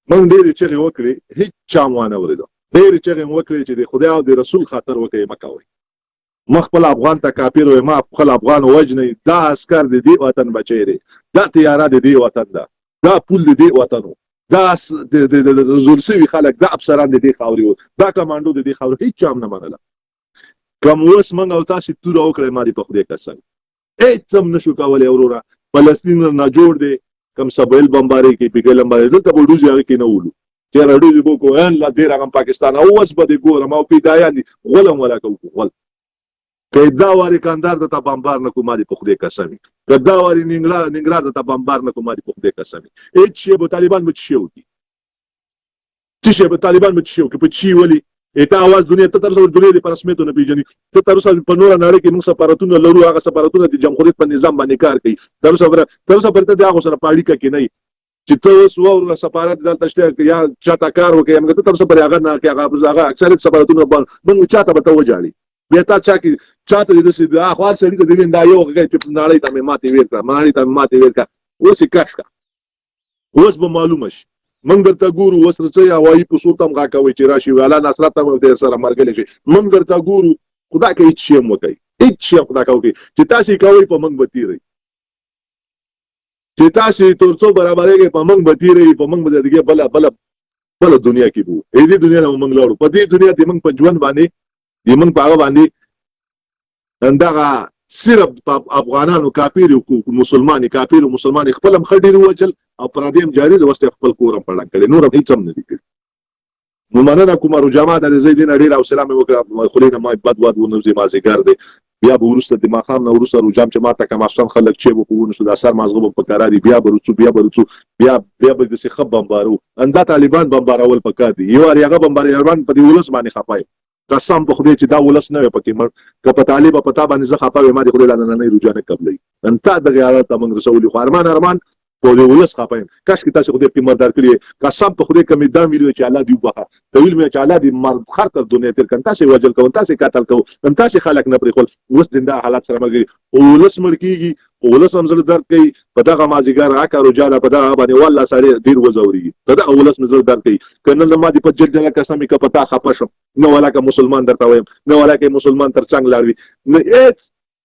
موږ ډېرې چغې وکړې هېڅ چا مو وانه اورېده. ډېرې چغې مو وکړې چې د خدای او د رسول خاطر وکړئ مه کوئ. ما خپل افغان ته کافر وای، ما خپل افغان وجنئ. دا عسکر د دې وطن بچی دی، دا تیاره د دې وطن ده، دا پول د دې وطن و، دا د رزول سوي خلک، دا افسران د دې خاورې وو، دا کمانډو د دې خاورې. هېڅ چا هم نه منله. کوم اوس موږ او تاسې توره وکړئ ما دې په خدای قسم هېڅ هم نشو کولی. وروره فلسطین نه جوړ دی، کوم سبایل بمبارۍ کوي، پیګل بمبارۍ، دلته به ډوزې هغې کې نه ولو چې را ډوزې به وکړو الله ډېر هغه پاکستان. او اوس به دې ګورم او پیدایان دي غول هم ولا کوو غول. که دا واري کندهار ته بمبار نه کوو ما دې په خدای قسم وي، که دا واري ننګرهار ته بمبار نه کوو ما دې په خدای قسم وي. هېڅ شی به طالبان به څه شی وکړي، څه شی به طالبان به څه شی وکړي. په چی ولي ته اواز دنیا ته تر اوسه دنیا د په رسمیتو نه پېژني. ته تر اوسه په نوره نړۍ کې موږ سفارتونه لرو، هغه سفارتونه د جمهوریت په نظام باندې کار کوي. تر اوسه پورې ته د هغو سره په اړیکه کې نه یې چې ته اوس واوره سفارت دلته شته یا چاته کار وکړې. موږ ته تر اوسه پورې هغه نه کوي. هغه اکثریت سفارتونه موږ چاته به ته وجاړي. بیا تا چاته داسې د اخبار سړي ته د دا یو غږی چې نړۍ ته مې ماتې ویر کړه، نړۍ ته مې ماتې ویر کړه. اوس یې کش کړه، اوس به معلومه شي. موږ درته ګورو اوس څه هوایي پسو ته هم غږ کوئ چې راشي والا نصرت هم در سره ملګری شي. موږ درته ګورو خدا که هېڅ شی هم وکړئ، هېڅ شی هم خدا که وکړئ چې تاسې کوئ په موږ به تېروئ، چې تاسې تر څو برابرېږئ په موږ به تېروئ، په موږ به د دې بله دنیا کې به وو. دې دنیا نه به موږ لاړو. په دې دنیا د موږ په ژوند باندې د موږ په هغه باندې همدغه صرف افغانانو کافر مسلمان کافر مسلمان خپل هم ښه ډېر ووجل او پردي هم جاري د وسته خپل کور هم پړنګ کړی، نور هم هېڅ هم نه دي کړي. نو مننه کوم رجما د زید نه ډېر حوصله مې وکړه. خولې نه ما بد واد ونوځي مازدیګر دی. بیا به وروسته د ماښام نه وروسته رجام چې ما ته که ماښام خلک چې به په ونیسو د اثر مازغه به په کرار دي. بیا به رڅو بیا به داسې ښه بمبارو. همدا طالبان بمبارول پکار دي. یو وار هغه بمباران په دې ولس باندې خفه یم. قسم په خدای چې دا ولس نه وي پکې مړ، که په طالب په تا باندې زه خفه ویم ما دې خدای له نننۍ رجوع نه قبلوي. نن تا دغې حالت ته موږ رسولي. خو ارمان په دې ولس خفه یم. کاشکې تاسې خدای پرې مردار کړي. قسم په خدای که مې دا ویلي وی چې الله دې وبخه، ته ویل مې چې الله دې مرد خر تر دنیا تېر کړم. تاسې وژل کوئ، تاسې قتل کوئ، تاسې خلک نه پرېښول. اوس زنده حالات سره ملګري ولس مړ کېږي، ولس هم زړه درد کوي. په دغه مازدیګر اکا رجاله په دغه باندې والله سړی ډېر وځورېږي. په دغه ولس مې زړه درد کوي. که نن ما دې په جلجله قسم وي که په تا خفه شم نه ولا که مسلمان درته وایم نه ولا که مسلمان تر څنګ لاړ وي نه هېڅ.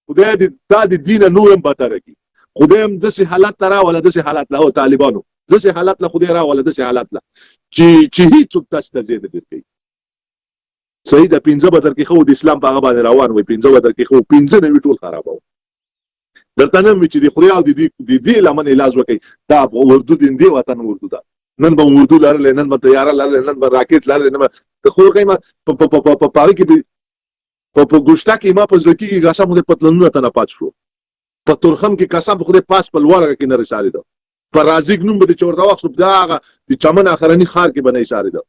خدای دې دا د دینه نور هم بدتره کړي. خدای هم داسې حالت ته راوله، داسې حالت له طالبانو داسې حالت له خدای راوله، داسې حالت له چې هېڅوک تاسو ته ځای نه درکوي. صحیح ده 15 به درکې خو د اسلام په هغه باندې روان وي، 15 به درکې خو 15 نه وي ټول خرابوه. درته نه وي چې د خدای او د دې لمن علاج وکړي. دا اردو د دې وطن اردو ده. نن به اردو لرلی، نن به طیاره لرلی، نن به راکټ لرلی، نن به خو هغې ما په هغې کې په ګوشته کې ما په زړه کېږي قسم خدای پتلونونه ته نه پات شو. په تورخم کې قسم خدای پاس په لوړه کې نه رسالېده. په رازق نوم به د چورته واخلو د هغه د چمن اخرني ښار کې به نه ایسارېده.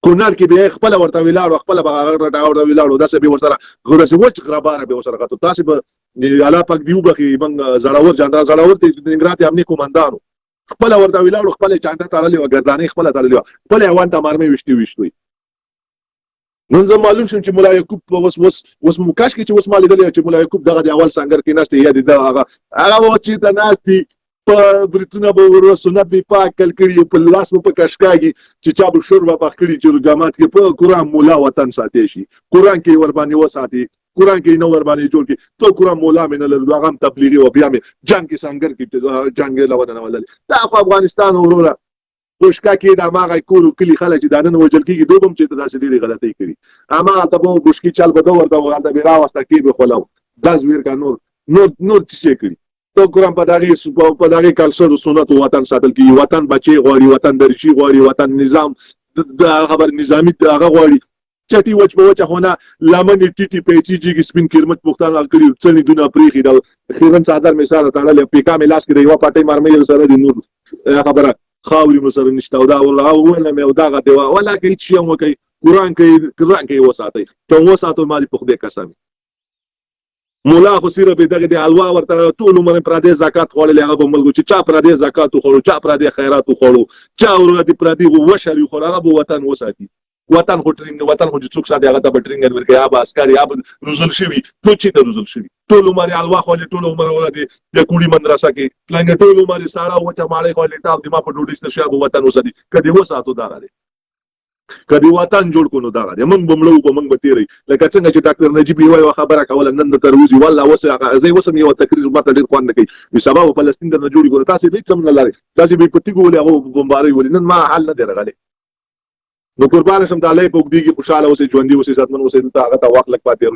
کونړ کې بیا خپله ورته ولاړو، خپله به هغه ورته ولاړو. داسې به ورسره داسې وچ غربانه به ورسره غتو. تاسې به الله پاک دې وبخي موږ زړور جاندار زړور د ننګرهار د امني قومندانو خپله ورته ولاړو، خپله چانټه تړلې وه، ګردانۍ خپله تړلې وه، خپله یې وان ته مارمۍ ویشتې. نن زه معلوم شم چې ملا یعقوب اوس کاش کې چې اوس ما لیدلی چې ملا یعقوب دغه د اول سنګر کې ناست یا د هغه اوس چېرته ناست دي په بریتونه به ور سنت به پاک کل کړي، په لاس به په کشکاږي چې چا به شور به پخ کړي چې جامات کې په قرآن مولا وطن ساتي شي، قرآن کې ور باندې وساتي، قرآن کې نو ور باندې جوړ کې تو قرآن مولا مې نه لرو هغه هم تبلیغي و بیا مې جنګ کې سنګر کې جنګ له ودانه ولل. دا خو افغانستان وروره بوشکا کې د هغه کور کلی خلک چې دانه وجل کېږي دوبم چې داسې ډېرې غلطۍ کړي. اما ته به بوشکي چل به ورته هلته به راوسته کې به خلاو داس ویر کا نور څه کړي. تو قرآن په دغې کلچر سنت وطن ساتل کېږي. وطن بچی غواړي، وطن درشي غواړي، وطن نظام د خبر نظامي هغه غواړي. چټي وچ په وچه خونه لمنې ټیټي پیچي جګې سپین کرمچ پښتانه کړي څنې دونه پرېښي ډول خیرن څادر مې سره تړلی پیکا مې لاس کې د یوه پټۍ مرمۍ سره دي نور خبره خاورې مو سره نشته. او دا وویله مې او دغه دی ولا که هېڅ شي هم وکړئ قرآن کې یې وساتئ که وساتو ما دې په خدای قسم. مولا خو صرف دغه د حلوا ورته ټول عمر پردی زکات خوړلی هغه به ملګو چې چا پردی زکات وخوړو، چا پردی خیرات وخوړو، چا ورته پردی وشل وخوړو، هغه به وطن وساتي. وطن خو چې څوک ساتي هغه ته به ټرینګ ورکوي، یا به عسکر یا به روزل شوي. ټول چېرته روزل شوي؟ ټول عمر یې الوا خوړلې، ټول عمر د کوړي مدرسه کې پلانګې، ټول عمر یې ساړه وچه ماړۍ خوړلې، تا دما په ډوډۍ ستر شي به وطن وساتي. که دې وساتو دغه دی، که دې وطن جوړ کړو نو دغه دی. موږ به مړه به موږ به تېروي. لکه څنګه چې ډاکټر نجیب یوه خبره کوله نن د تروزي والله زه اوس هم یو تقریر ماته ډېر خوند نه کوي، وي سبا به فلسطین درنه جوړې کړو، تاسې به هېڅ هم نه لرئ، تاسې به یې په تیږو ولې هغه بمبارۍ ولې. نن ما حال نه دی راغلی. نو قربان شم د الله په اوږدې کې خوشحاله اوسئ، ژوندي اوسئ، عزتمن اوسئ. دلته هغه ته وخت لږ پاتې